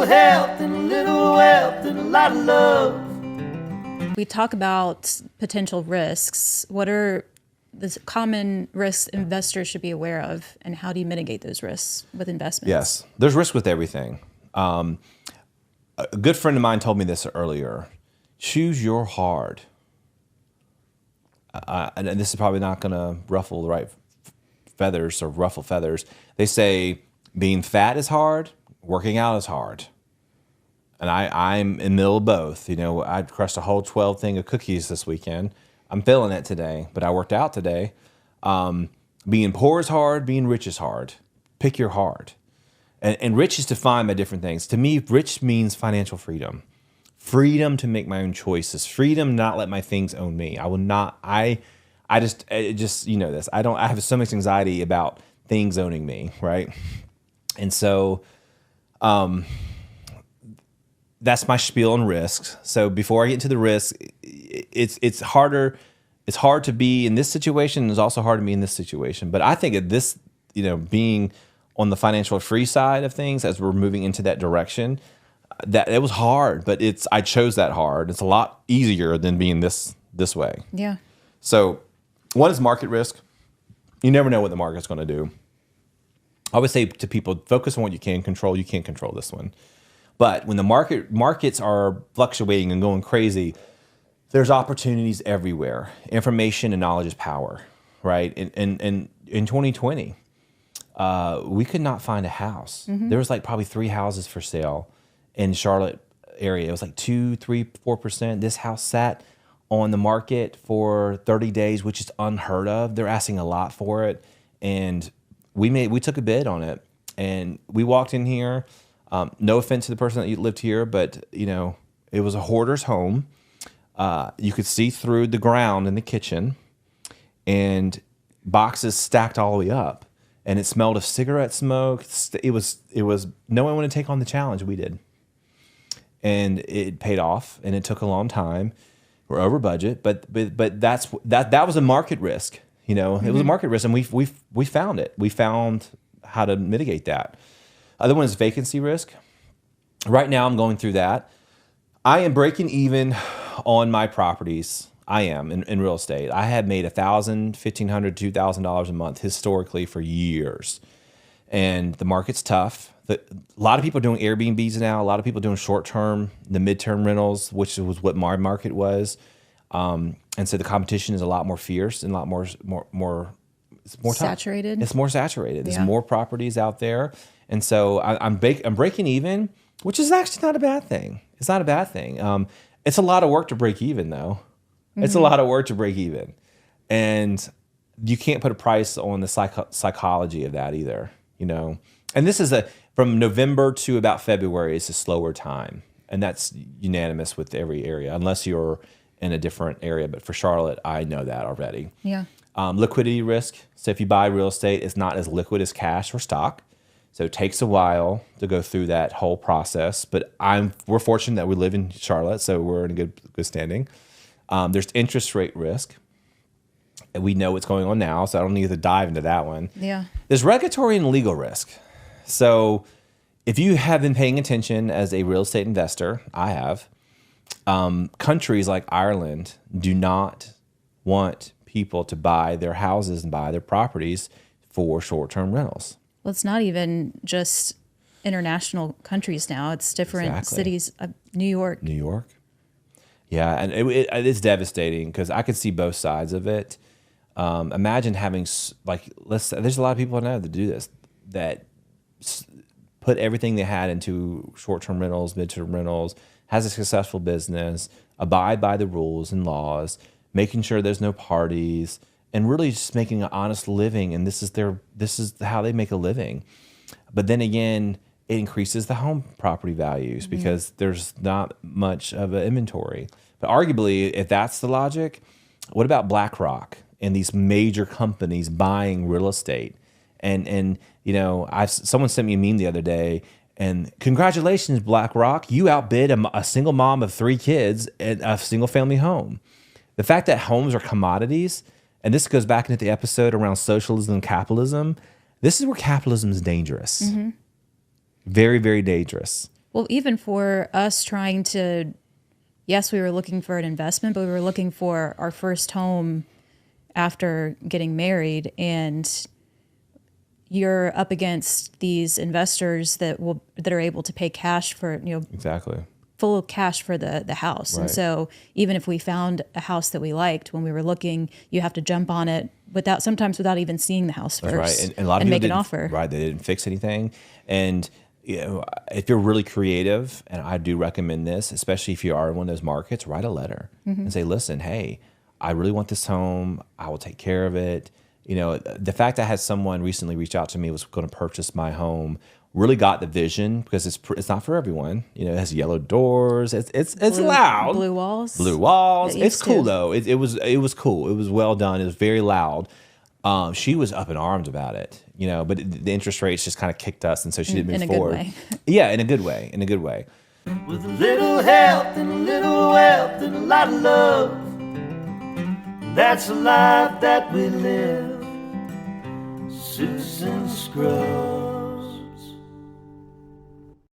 health and a little wealth and a lot of love. We talk about potential risks. What are the common risks investors should be aware of, and how do you mitigate those risks with investments? Yes, there's risk with everything. A good friend of mine told me this earlier. Choose your hard. And this is probably not going to ruffle the right feathers or ruffle feathers. They say being fat is hard, working out is hard. And I'm in the middle of both. You know, I crushed a whole 12 thing of cookies this weekend. I'm feeling it today, but I worked out today. Being poor is hard, being rich is hard. Pick your hard. And rich is defined by different things. To me, rich means financial freedom. Freedom to make my own choices. Freedom to not let my things own me. I will not, I just, you know this. I have so much anxiety about things owning me, right? And so, that's my spiel on risks. So before I get into the risk, it's harder. It's hard to be in this situation. It's also hard to be in this situation. But I think of this, you know, being on the financial free side of things as we're moving into that direction, that it was hard. But I chose that hard. It's a lot easier than being this way. Yeah. So one is market risk. You never know what the market's going to do. I always say to people, focus on what you can control. You can't control this one. But when the markets are fluctuating and going crazy, there's opportunities everywhere. Information and knowledge is power, right? And in 2020, we could not find a house. Mm-hmm. There was like probably 3 houses for sale in Charlotte area. It was like 2, 3, 4%. This house sat on the market for 30 days, which is unheard of. They're asking a lot for it, and we took a bid on it, and we walked in here. No offense to the person that lived here, but you know, it was a hoarder's home. You could see through the ground in the kitchen, and boxes stacked all the way up, and it smelled of cigarette smoke. It was no one wanted to take on the challenge. We did, and it paid off, and it took a long time. We're over budget, but that was a market risk. You know, mm-hmm. It was a market risk, and we found it. We found how to mitigate that. Other one is vacancy risk. Right now, I'm going through that. I am breaking even on my properties. I am in real estate. I have made $1,000, $1,500, $2,000 a month historically for years, and the market's tough. A lot of people are doing Airbnbs now. A lot of people are doing short-term, the midterm rentals, which was what my market was, and so the competition is a lot more fierce and a lot more. It's more saturated. Tough. It's more saturated. There's more properties out there. And so I'm breaking even, which is actually not a bad thing. It's not a bad thing. It's a lot of work to break even, though. Mm-hmm. It's a lot of work to break even. And you can't put a price on the psychology of that either, you know. And this is from November to about February is a slower time. And that's unanimous with every area, unless you're in a different area. But for Charlotte, I know that already. Yeah. Liquidity risk. So if you buy real estate, it's not as liquid as cash or stock. So it takes a while to go through that whole process, but we're fortunate that we live in Charlotte, so we're in a good standing. There's interest rate risk, and we know what's going on now, so I don't need to dive into that one. Yeah. There's regulatory and legal risk. So if you have been paying attention as a real estate investor, I have, countries like Ireland do not want people to buy their houses and buy their properties for short-term rentals. Well, it's not even just international countries now. It's different cities. New York. Yeah, and it's devastating because I could see both sides of it. Imagine having, there's a lot of people I know that do this, that put everything they had into short-term rentals, mid-term rentals, has a successful business, abide by the rules and laws, making sure there's no parties, and really just making an honest living, and this is how they make a living. But then again, it increases the home property values because there's not much of an inventory. But arguably, if that's the logic, what about BlackRock and these major companies buying real estate? And you know, someone sent me a meme the other day, and congratulations, BlackRock, you outbid a single mom of 3 kids at a single family home. The fact that homes are commodities. And this goes back into the episode around socialism and capitalism. This is where capitalism is dangerous. Mm-hmm. Very, very dangerous. Well, even for us trying to, yes, we were looking for an investment, but we were looking for our first home after getting married, and you're up against these investors that are able to pay cash for, Exactly. full cash for the house. Right. And so even if we found a house that we liked when we were looking, you have to jump on it sometimes without even seeing the house first. That's right. And a lot of people make an didn't, offer. Right. They didn't fix anything. And if you're really creative, and I do recommend this, especially if you are in one of those markets, write a letter and say, listen, hey, I really want this home. I will take care of it. The fact I had someone recently reach out to me was going to purchase my home really got the vision, because it's not for everyone. It has yellow doors. It's loud. Blue walls. Blue walls. It It's used cool to. though. It was cool. It was well done. It was very loud. She was up in arms about it, but the interest rates just kind of kicked us, and so she didn't move in a good forward. way. Yeah, in a good way. In a good way. With a little help and a little wealth and a lot of love. That's the life that we live. Suits and scrubs.